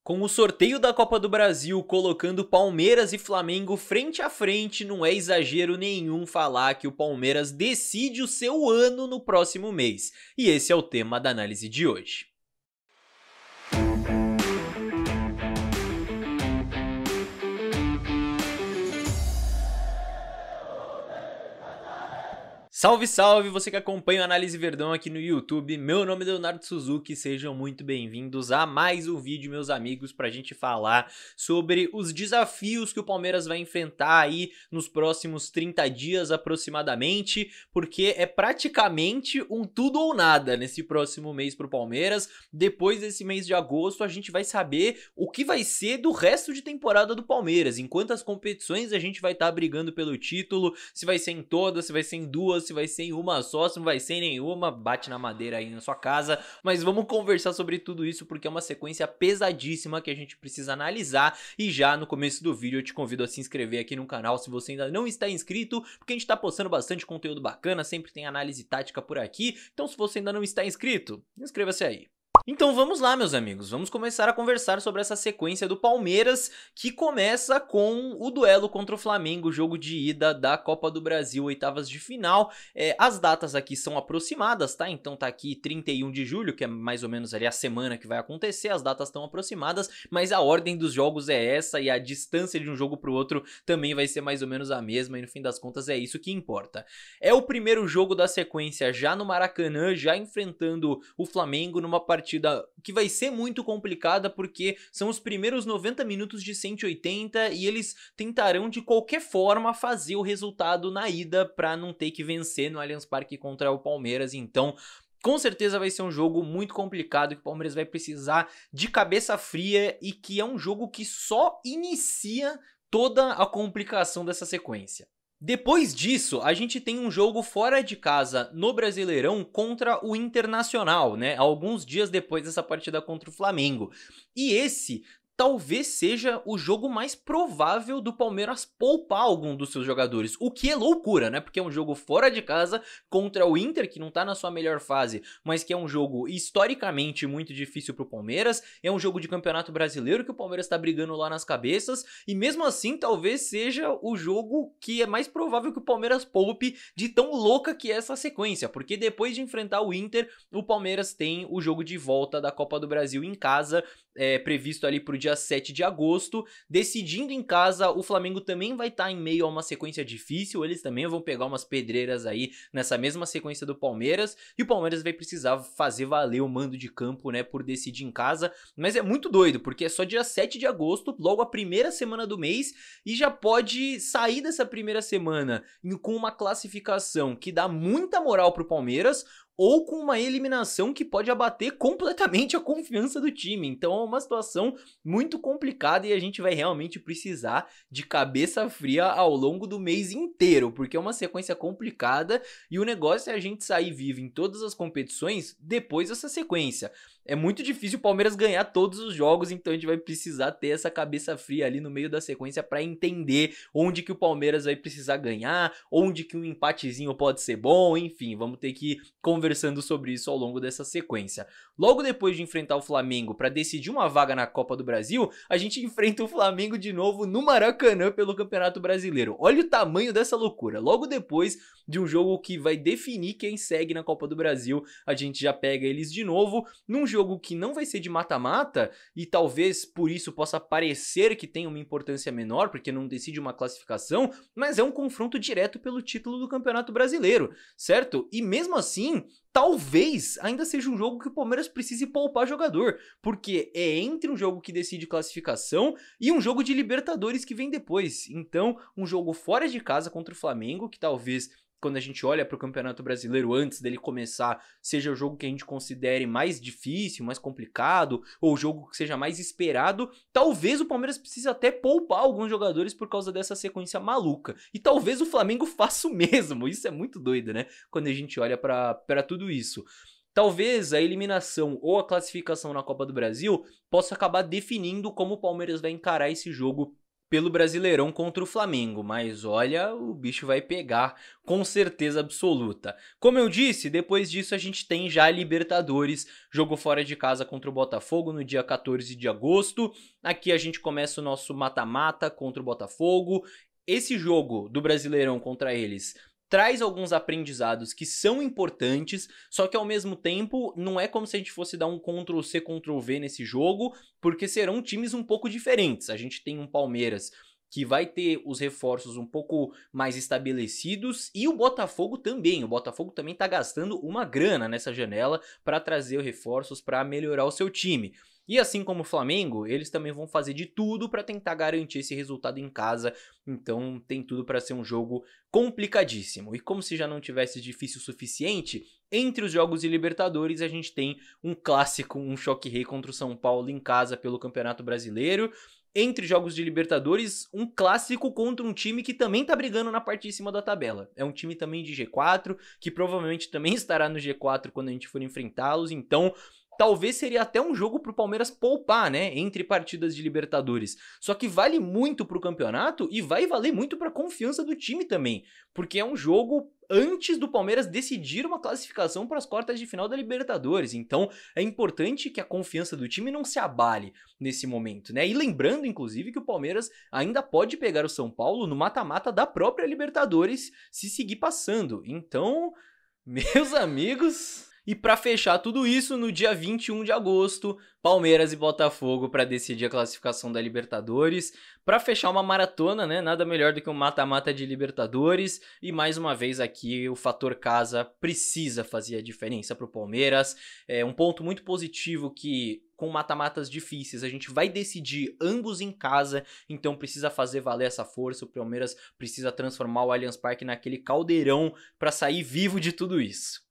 Com o sorteio da Copa do Brasil colocando Palmeiras e Flamengo frente a frente, não é exagero nenhum falar que o Palmeiras decide o seu ano no próximo mês. E esse é o tema da análise de hoje. Salve, salve, você que acompanha o Análise Verdão aqui no YouTube, meu nome é Leonardo Suzuki, sejam muito bem-vindos a mais um vídeo, meus amigos, pra gente falar sobre os desafios que o Palmeiras vai enfrentar aí nos próximos 30 dias aproximadamente, porque é praticamente um tudo ou nada nesse próximo mês pro Palmeiras. Depois desse mês de agosto a gente vai saber o que vai ser do resto de temporada do Palmeiras, em quantas competições a gente vai estar brigando pelo título, se vai ser em todas, se vai ser em duas, se vai ser em uma só, se não vai ser em nenhuma, bate na madeira aí na sua casa. Mas vamos conversar sobre tudo isso porque é uma sequência pesadíssima que a gente precisa analisar. E já no começo do vídeo eu te convido a se inscrever aqui no canal se você ainda não está inscrito, porque a gente tá postando bastante conteúdo bacana, sempre tem análise tática por aqui. Então se você ainda não está inscrito, inscreva-se aí. Então vamos lá, meus amigos, vamos começar a conversar sobre essa sequência do Palmeiras, que começa com o duelo contra o Flamengo, jogo de ida da Copa do Brasil, oitavas de final. As datas aqui são aproximadas, tá? Então tá aqui 31 de julho, que é mais ou menos ali a semana que vai acontecer, as datas estão aproximadas, mas a ordem dos jogos é essa e a distância de um jogo pro outro também vai ser mais ou menos a mesma, e no fim das contas é isso que importa. É o primeiro jogo da sequência já no Maracanã, já enfrentando o Flamengo numa partida que vai ser muito complicada porque são os primeiros 90 minutos de 180 e eles tentarão de qualquer forma fazer o resultado na ida para não ter que vencer no Allianz Parque contra o Palmeiras. Então com certeza vai ser um jogo muito complicado que o Palmeiras vai precisar de cabeça fria e que é um jogo que só inicia toda a complicação dessa sequência. Depois disso, a gente tem um jogo fora de casa no Brasileirão contra o Internacional, né? Alguns dias depois dessa partida contra o Flamengo. E esse talvez seja o jogo mais provável do Palmeiras poupar algum dos seus jogadores, o que é loucura, né? Porque é um jogo fora de casa contra o Inter, que não tá na sua melhor fase, mas que é um jogo historicamente muito difícil pro Palmeiras, é um jogo de Campeonato Brasileiro que o Palmeiras tá brigando lá nas cabeças, e mesmo assim talvez seja o jogo que é mais provável que o Palmeiras poupe de tão louca que é essa sequência, porque depois de enfrentar o Inter, o Palmeiras tem o jogo de volta da Copa do Brasil em casa, previsto ali pro dia 7 de agosto, decidindo em casa. O Flamengo também vai estar em meio a uma sequência difícil, eles também vão pegar umas pedreiras aí nessa mesma sequência do Palmeiras, e o Palmeiras vai precisar fazer valer o mando de campo, né, por decidir em casa, mas é muito doido, porque é só dia 7 de agosto, logo a primeira semana do mês, e já pode sair dessa primeira semana com uma classificação que dá muita moral pro Palmeiras, ou com uma eliminação que pode abater completamente a confiança do time. Então é uma situação muito complicada e a gente vai realmente precisar de cabeça fria ao longo do mês inteiro, porque é uma sequência complicada e o negócio é a gente sair vivo em todas as competições depois dessa sequência. É muito difícil o Palmeiras ganhar todos os jogos, então a gente vai precisar ter essa cabeça fria ali no meio da sequência para entender onde que o Palmeiras vai precisar ganhar, onde que um empatezinho pode ser bom, enfim, vamos ter que ir conversando sobre isso ao longo dessa sequência. Logo depois de enfrentar o Flamengo para decidir uma vaga na Copa do Brasil, a gente enfrenta o Flamengo de novo no Maracanã pelo Campeonato Brasileiro. Olha o tamanho dessa loucura. Logo depois de um jogo que vai definir quem segue na Copa do Brasil, a gente já pega eles de novo num jogo que não vai ser de mata-mata e talvez por isso possa parecer que tem uma importância menor, porque não decide uma classificação, mas é um confronto direto pelo título do Campeonato Brasileiro, certo? E mesmo assim, talvez ainda seja um jogo que o Palmeiras precise poupar jogador, porque é entre um jogo que decide classificação e um jogo de Libertadores que vem depois. Então, um jogo fora de casa contra o Flamengo, que talvez quando a gente olha para o Campeonato Brasileiro antes dele começar, seja o jogo que a gente considere mais difícil, mais complicado, ou o jogo que seja mais esperado, talvez o Palmeiras precise até poupar alguns jogadores por causa dessa sequência maluca. E talvez o Flamengo faça o mesmo, isso é muito doido, né? Quando a gente olha para tudo isso. Talvez a eliminação ou a classificação na Copa do Brasil possa acabar definindo como o Palmeiras vai encarar esse jogo pelo Brasileirão contra o Flamengo, mas olha, o bicho vai pegar com certeza absoluta. Como eu disse, depois disso a gente tem já a Libertadores, jogo fora de casa contra o Botafogo no dia 14 de agosto. Aqui a gente começa o nosso mata-mata contra o Botafogo. Esse jogo do Brasileirão contra eles traz alguns aprendizados que são importantes, só que ao mesmo tempo não é como se a gente fosse dar um Ctrl+C, Ctrl+V nesse jogo, porque serão times um pouco diferentes. A gente tem um Palmeiras que vai ter os reforços um pouco mais estabelecidos e o Botafogo também. O Botafogo também tá gastando uma grana nessa janela para trazer reforços para melhorar o seu time. E assim como o Flamengo, eles também vão fazer de tudo para tentar garantir esse resultado em casa, então tem tudo para ser um jogo complicadíssimo. E como se já não tivesse difícil o suficiente, entre os jogos de Libertadores a gente tem um clássico, um choque-rei contra o São Paulo em casa pelo Campeonato Brasileiro. Entre jogos de Libertadores, um clássico contra um time que também tá brigando na parte de cima da tabela. É um time também de G4, que provavelmente também estará no G4 quando a gente for enfrentá-los, então talvez seria até um jogo pro Palmeiras poupar, né, entre partidas de Libertadores. Só que vale muito pro campeonato e vai valer muito pra confiança do time também, porque é um jogo antes do Palmeiras decidir uma classificação para as quartas de final da Libertadores. Então é importante que a confiança do time não se abale nesse momento, né? E lembrando, inclusive, que o Palmeiras ainda pode pegar o São Paulo no mata-mata da própria Libertadores se seguir passando. Então, meus amigos... E para fechar tudo isso, no dia 21 de agosto, Palmeiras e Botafogo para decidir a classificação da Libertadores. Para fechar uma maratona, né? Nada melhor do que um mata-mata de Libertadores. E mais uma vez aqui o fator casa precisa fazer a diferença para o Palmeiras. É um ponto muito positivo que com mata-matas difíceis a gente vai decidir ambos em casa, então precisa fazer valer essa força. O Palmeiras precisa transformar o Allianz Parque naquele caldeirão para sair vivo de tudo isso.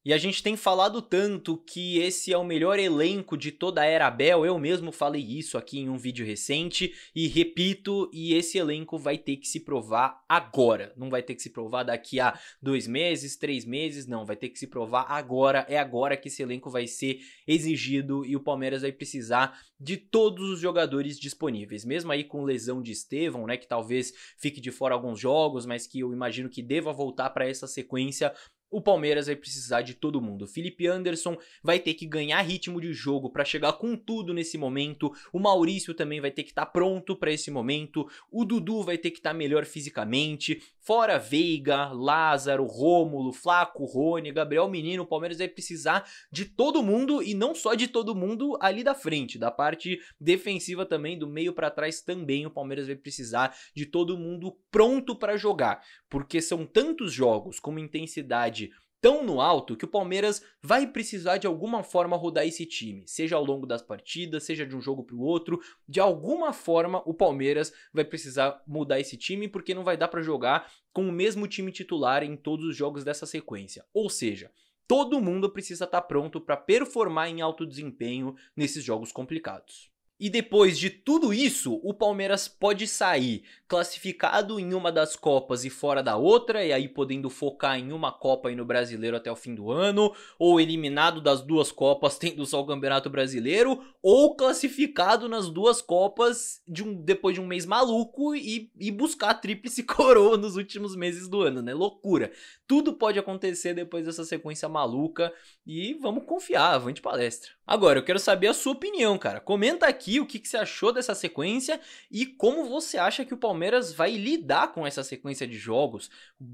E a gente tem falado tanto que esse é o melhor elenco de toda a era Abel, eu mesmo falei isso aqui em um vídeo recente, e repito, e esse elenco vai ter que se provar agora, não vai ter que se provar daqui a 2 meses, 3 meses, não, vai ter que se provar agora, é agora que esse elenco vai ser exigido e o Palmeiras vai precisar de todos os jogadores disponíveis, mesmo aí com lesão de Estevão, né, que talvez fique de fora alguns jogos, mas que eu imagino que deva voltar para essa sequência. O Palmeiras vai precisar de todo mundo. Felipe Anderson vai ter que ganhar ritmo de jogo para chegar com tudo nesse momento. O Maurício também vai ter que estar pronto para esse momento. O Dudu vai ter que estar melhor fisicamente. Fora Veiga, Lázaro, Rômulo, Flaco, Rony, Gabriel Menino. O Palmeiras vai precisar de todo mundo e não só de todo mundo ali da frente. Da parte defensiva também, do meio para trás também. O Palmeiras vai precisar de todo mundo pronto para jogar. Porque são tantos jogos com uma intensidade tão no alto que o Palmeiras vai precisar de alguma forma rodar esse time, seja ao longo das partidas, seja de um jogo para o outro, de alguma forma o Palmeiras vai precisar mudar esse time porque não vai dar para jogar com o mesmo time titular em todos os jogos dessa sequência, ou seja, todo mundo precisa estar pronto para performar em alto desempenho nesses jogos complicados. E depois de tudo isso, o Palmeiras pode sair classificado em uma das Copas e fora da outra, e aí podendo focar em uma Copa e no Brasileiro até o fim do ano, ou eliminado das duas Copas tendo só o Campeonato Brasileiro, ou classificado nas duas Copas depois de um mês maluco e buscar a tríplice coroa nos últimos meses do ano, né? Loucura. Tudo pode acontecer depois dessa sequência maluca e vamos confiar, avante palestra. Agora, eu quero saber a sua opinião, cara. Comenta aqui o que você achou dessa sequência e como você acha que o Palmeiras vai lidar com essa sequência de jogos.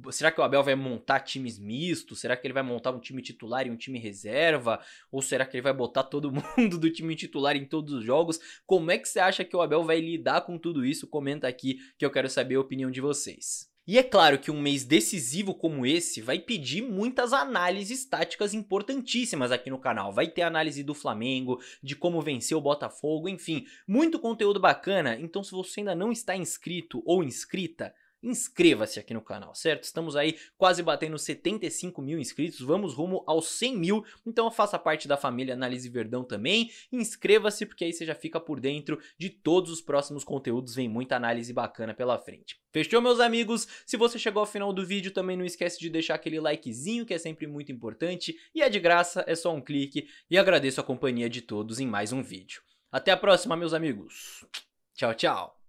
Será que o Abel vai montar times mistos? Será que ele vai montar um time titular e um time reserva? Ou será que ele vai botar todo mundo do time titular em todos os jogos? Como é que você acha que o Abel vai lidar com tudo isso? Comenta aqui que eu quero saber a opinião de vocês. E é claro que um mês decisivo como esse vai pedir muitas análises táticas importantíssimas aqui no canal. Vai ter análise do Flamengo, de como vencer o Botafogo, enfim, muito conteúdo bacana. Então se você ainda não está inscrito ou inscrita, inscreva-se aqui no canal, certo? Estamos aí quase batendo 75 mil inscritos, vamos rumo aos 100 mil, então faça parte da família Análise Verdão também, inscreva-se porque aí você já fica por dentro de todos os próximos conteúdos, vem muita análise bacana pela frente. Fechou, meus amigos? Se você chegou ao final do vídeo, também não esquece de deixar aquele likezinho que é sempre muito importante e é de graça, é só um clique e agradeço a companhia de todos em mais um vídeo. Até a próxima, meus amigos. Tchau, tchau.